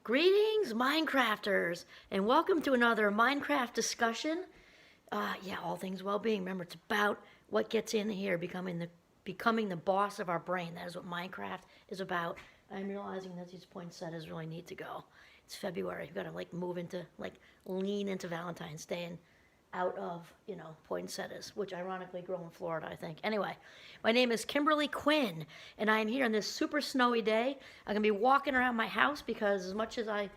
Greetings, Minecrafters, and welcome to another Minecraft discussion. All things well-being. Remember, it's about what gets in here, becoming the boss of our brain. That is what Minecraft is about. I'm realizing that these poinsettias really need to go. It's February. You've got to lean into Valentine's Day and out of, poinsettias, which ironically grow in Florida, I think. Anyway, my name is Kimberly Quinn, and I am here on this super snowy day. I'm going to be walking around my house because as much as I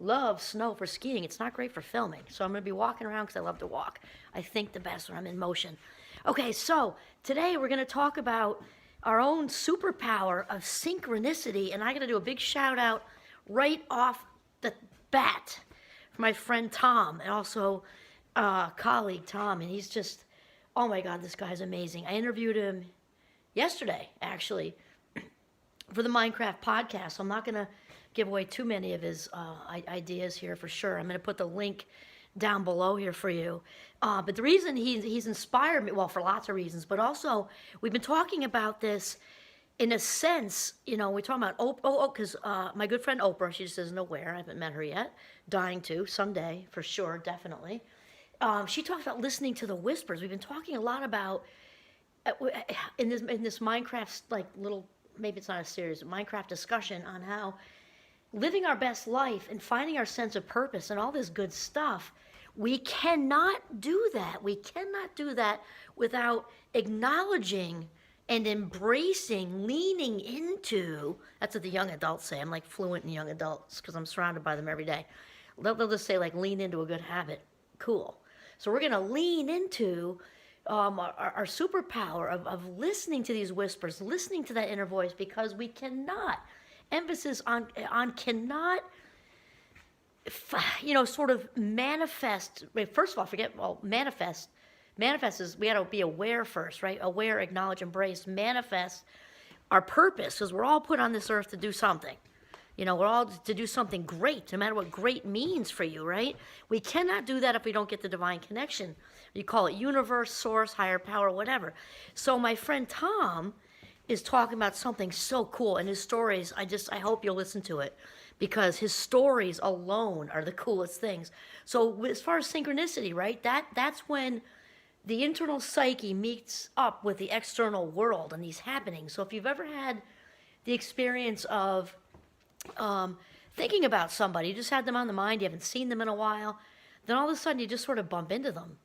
love snow for skiing, it's not great for filming. So I'm going to be walking around because I love to walk. I think the best when I'm in motion. Okay, so today we're going to talk about our own superpower of synchronicity, and I'm going to do a big shout out right off the bat for my friend Tom, and also colleague Tom, and he's just, oh my God, this guy's amazing. I interviewed him yesterday, actually, for the Minecraft podcast. So I'm not going to give away too many of his ideas here for sure. I'm going to put the link down below here for you. But the reason he's inspired me, well, for lots of reasons, but also we've been talking about this in a sense, we're talking about because my good friend Oprah, she just isn't aware. I haven't met her yet. Dying to someday, for sure, definitely. She talks about listening to the whispers. We've been talking a lot about in this Minecraft little, maybe it's not a series, Minecraft discussion on how living our best life and finding our sense of purpose and all this good stuff. We cannot do that. We cannot do that without acknowledging and embracing, leaning into. That's what the young adults say. I'm like fluent in young adults because I'm surrounded by them every day. They'll just say lean into a good habit. Cool. So we're going to lean into our superpower of listening to these whispers, listening to that inner voice, because we cannot, emphasis on cannot, sort of manifest. First of all, manifest. Manifest is we got to be aware first, right? Aware, acknowledge, embrace, manifest our purpose, because we're all put on this earth to do something. We're all to do something great, no matter what great means for you, right? We cannot do that if we don't get the divine connection. You call it universe, source, higher power, whatever. So my friend Tom is talking about something so cool, and his stories, I hope you'll listen to it, because his stories alone are the coolest things. So as far as synchronicity, right, that's when the internal psyche meets up with the external world and these happenings. So if you've ever had the experience of thinking about somebody, you just had them on the mind, you haven't seen them in a while, then all of a sudden you just sort of bump into them.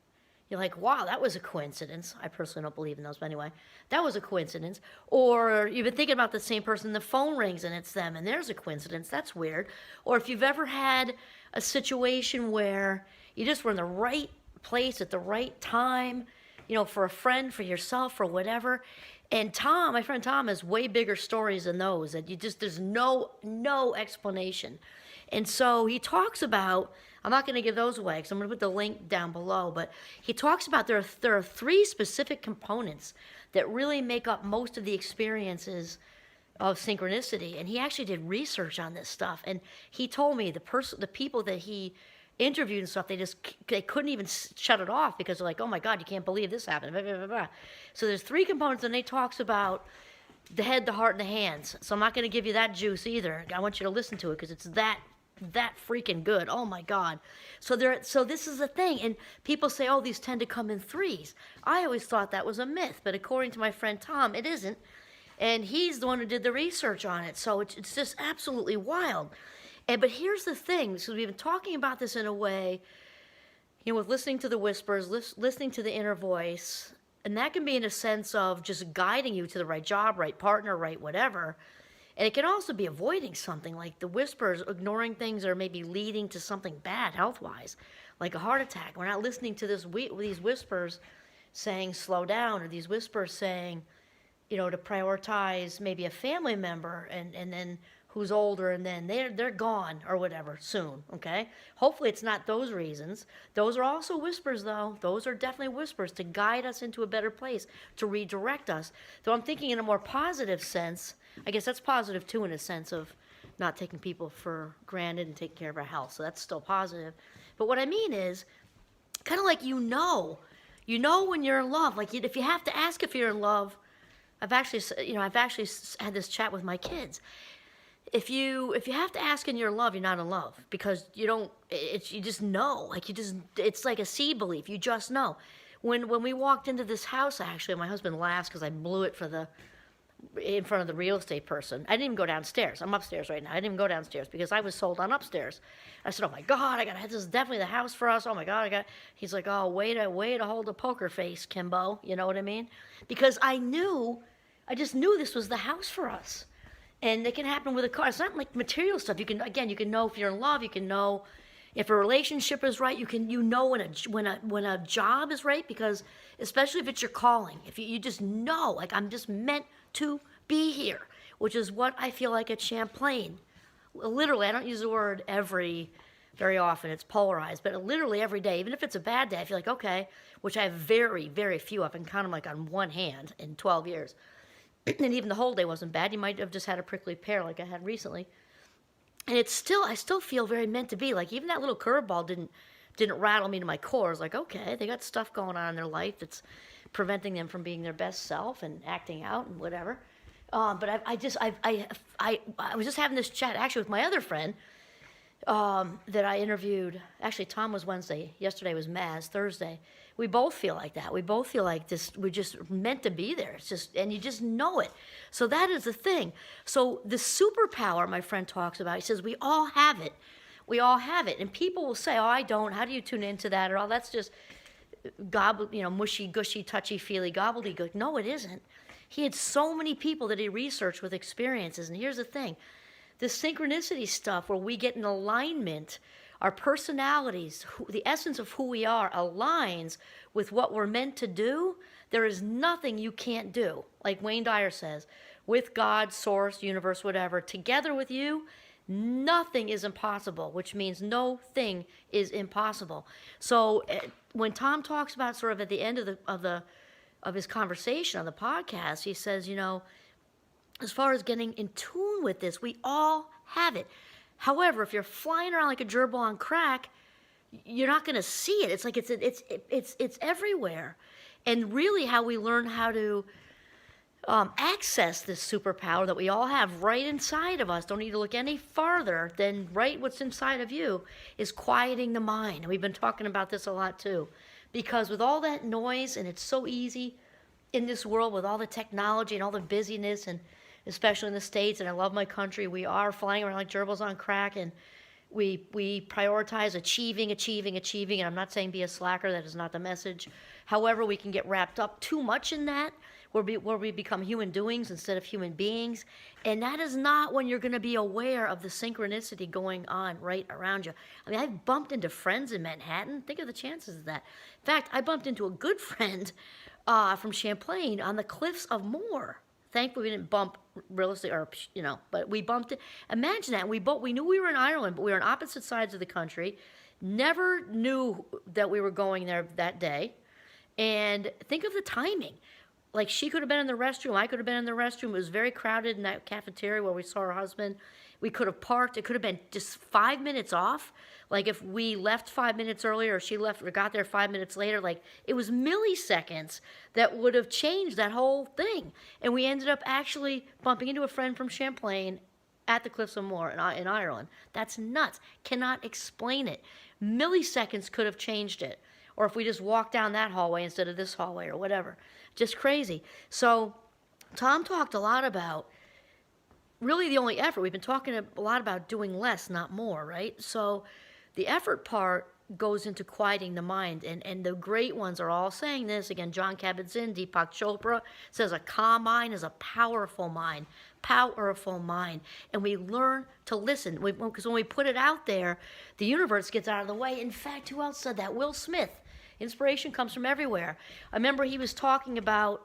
You're like, wow, that was a coincidence. I personally don't believe in those, but anyway, that was a coincidence. Or you've been thinking about the same person, the phone rings and it's them, and there's a coincidence. That's weird. Or if you've ever had a situation where you just were in the right place at the right time, for a friend, for yourself, for whatever. And Tom, my friend Tom, has way bigger stories than those, that there's no explanation. And so he talks about, I'm not going to give those away because I'm going to put the link down below, but he talks about there are three specific components that really make up most of the experiences of synchronicity. And he actually did research on this stuff. And he told me the people that he interviewed and stuff, they couldn't even shut it off because they're like, oh my God, you can't believe this happened. Blah, blah, blah, blah. So there's three components, and he talks about the head, the heart, and the hands. So I'm not going to give you that juice either. I want you to listen to it because it's that freaking good. Oh my God. So this is the thing. And people say, oh, these tend to come in threes. I always thought that was a myth, but according to my friend Tom, it isn't. And he's the one who did the research on it. So it's just absolutely wild. But here's the thing, because we've been talking about this in a way, with listening to the whispers, listening to the inner voice, and that can be in a sense of just guiding you to the right job, right partner, right whatever. And it can also be avoiding something, like the whispers, ignoring things, or maybe leading to something bad health-wise, like a heart attack. We're not listening to these whispers saying slow down, or these whispers saying, to prioritize maybe a family member, and then who's older, and then they're gone or whatever soon, okay? Hopefully it's not those reasons. Those are also whispers, though. Those are definitely whispers to guide us into a better place, to redirect us. Though I'm thinking in a more positive sense, I guess that's positive too, in a sense of not taking people for granted and taking care of our health, so that's still positive. But what I mean is, kind of like when you're in love. Like if you have to ask if you're in love, I've actually had this chat with my kids. if you have to ask in your love, you're not in love, because you don't. You just know, like it's like a seed belief. You just know. When we walked into this house, actually, my husband laughs because I blew it in front of the real estate person. I didn't even go downstairs. I'm upstairs right now. I didn't even go downstairs because I was sold on upstairs. I said, "Oh my God, this is definitely the house for us. Oh my God, He's like, "Oh, way to hold a poker face, Kimbo." You know what I mean? Because I just knew this was the house for us. And it can happen with a car. It's not like material stuff. You can know if you're in love. You can know if a relationship is right. You know when a job is right, because especially if it's your calling. If you just know, like, I'm just meant to be here, which is what I feel like at Champlain. Literally, I don't use the word very often. It's polarized, but literally every day, even if it's a bad day, I feel like, okay, which I have very, very few. I can count them like on one hand in 12 years. And even the whole day wasn't bad. You might have just had a prickly pear like I had recently. And I still feel very meant to be. Like, even that little curveball didn't rattle me to my core. It's like, okay, they got stuff going on in their life that's preventing them from being their best self and acting out and whatever. But I was just having this chat actually with my other friend that I interviewed. Actually, Tom was Wednesday. Yesterday was Maz, Thursday. We both feel like that. We both feel like this. We're just meant to be there. It's just, and you just know it. So that is the thing. So the superpower my friend talks about, he says, we all have it. We all have it. And people will say, "Oh, I don't. How do you tune into that?" Or, "Oh, that's just mushy, gushy, touchy-feely gobbledygook." No, it isn't. He had so many people that he researched with experiences. And here's the thing. This synchronicity stuff where we get in alignment, our personalities, the essence of who we are aligns with what we're meant to do. There is nothing you can't do. Like Wayne Dyer says, with God, source, universe, whatever, together with you, nothing is impossible, which means no thing is impossible. So when Tom talks about sort of at the end of his conversation on the podcast, he says, as far as getting in tune with this, we all have it. However, if you're flying around like a gerbil on crack, you're not going to see it. It's like it's everywhere. And really, how we learn how to access this superpower that we all have right inside of us, don't need to look any farther than right what's inside of you, is quieting the mind. And we've been talking about this a lot too, because with all that noise, and it's so easy in this world with all the technology and all the busyness, and especially in the States, and I love my country, we are flying around like gerbils on crack, and we prioritize achieving, and I'm not saying be a slacker, that is not the message. However, we can get wrapped up too much in that, where we become human doings instead of human beings, and that is not when you're going to be aware of the synchronicity going on right around you. I mean, I've bumped into friends in Manhattan. Think of the chances of that. In fact, I bumped into a good friend from Champlain on the cliffs of Moore. Thankfully, we didn't bump realistically, but we bumped it. Imagine that. We knew we were in Ireland, but we were on opposite sides of the country. Never knew that we were going there that day. And think of the timing. Like, she could have been in the restroom. I could have been in the restroom. It was very crowded in that cafeteria where we saw her husband. We could have parked. It could have been just 5 minutes off. Like, if we left 5 minutes earlier, or she left or got there 5 minutes later, like, it was milliseconds that would have changed that whole thing. And we ended up actually bumping into a friend from Champlain at the Cliffs of Moher in Ireland. That's nuts. Cannot explain it. Milliseconds could have changed it. Or if we just walked down that hallway instead of this hallway or whatever. Just crazy. So Tom talked a lot about really the only effort. We've been talking a lot about doing less, not more, right? So the effort part goes into quieting the mind. And the great ones are all saying this. Again, Jon Kabat-Zinn, Deepak Chopra says a calm mind is a powerful mind. Powerful mind. And we learn to listen. Because when we put it out there, the universe gets out of the way. In fact, who else said that? Will Smith. Inspiration comes from everywhere. I remember he was talking about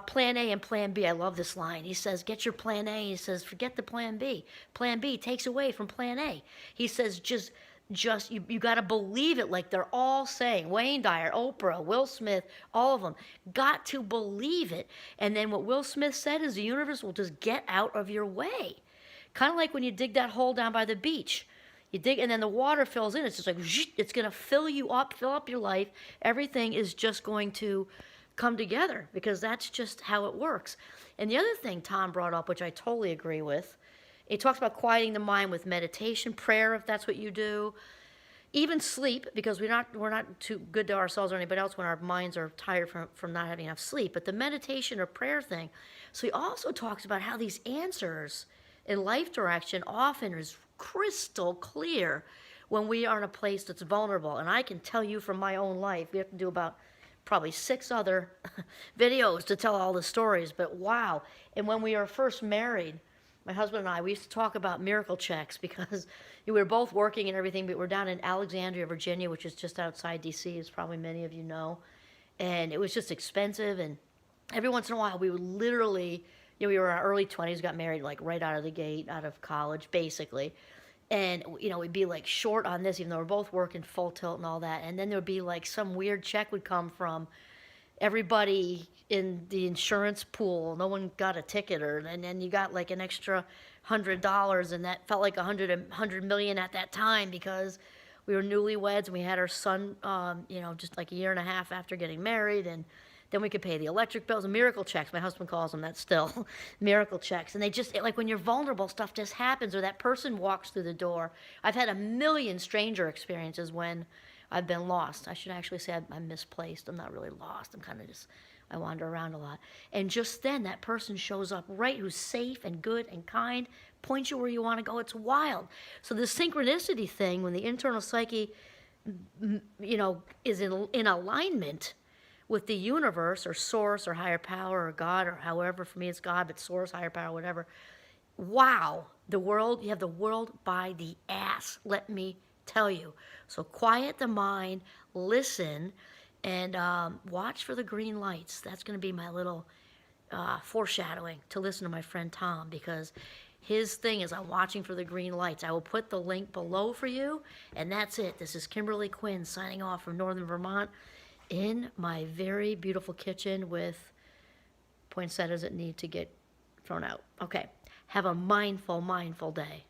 plan A and plan B. I love this line. He says, get your plan A. He says, forget the plan B. Plan B takes away from plan A. He says, just you got to believe it, like they're all saying. Wayne Dyer, Oprah, Will Smith, all of them. Got to believe it. And then what Will Smith said is the universe will just get out of your way. Kind of like when you dig that hole down by the beach. You dig, and then the water fills in. It's just like, it's going to fill you up, fill up your life. Everything is just going to come together because that's just how it works. And the other thing Tom brought up, which I totally agree with, It talks about quieting the mind with meditation, prayer, if that's what you do. Even sleep, because we're not too good to ourselves or anybody else when our minds are tired from not having enough sleep. But the meditation or prayer thing. So he also talks about how these answers in life direction often is crystal clear when we are in a place that's vulnerable. And I can tell you from my own life, we have to do about probably 6 other videos to tell all the stories, but wow. And when we were first married, my husband and I, we used to talk about miracle checks because we were both working and everything, but we're down in Alexandria, Virginia, which is just outside DC, as probably many of you know. And it was just expensive. And every once in a while, we would literally, we were in our early 20s, got married like right out of the gate, out of college, basically. And, we'd be like short on this, even though we're both working full tilt and all that. And then there would be like some weird check would come from everybody in the insurance pool. No one got a ticket, and then you got like an extra $100, and that felt like $100 million at that time because we were newlyweds and we had our son, just like a year and a half after getting married, and then we could pay the electric bills and miracle checks. My husband calls them that still, miracle checks. And they just, like when you're vulnerable, stuff just happens, or that person walks through the door. I've had a million stranger experiences when I've been lost. I should actually say I'm misplaced. I'm not really lost. I'm kind of just, I wander around a lot. And just then that person shows up right, who's safe and good and kind, points you where you want to go. It's wild. So the synchronicity thing, when the internal psyche, is in alignment with the universe or source or higher power or God, or however, for me it's God, but source, higher power, whatever. Wow, you have the world by the ass, let me tell you. So quiet the mind, listen, and watch for the green lights. That's going to be my little foreshadowing to listen to my friend Tom, because his thing is I'm watching for the green lights. I will put the link below for you, and that's it. This is Kimberly Quinn signing off from Northern Vermont in my very beautiful kitchen with poinsettias that need to get thrown out. Okay, have a mindful day.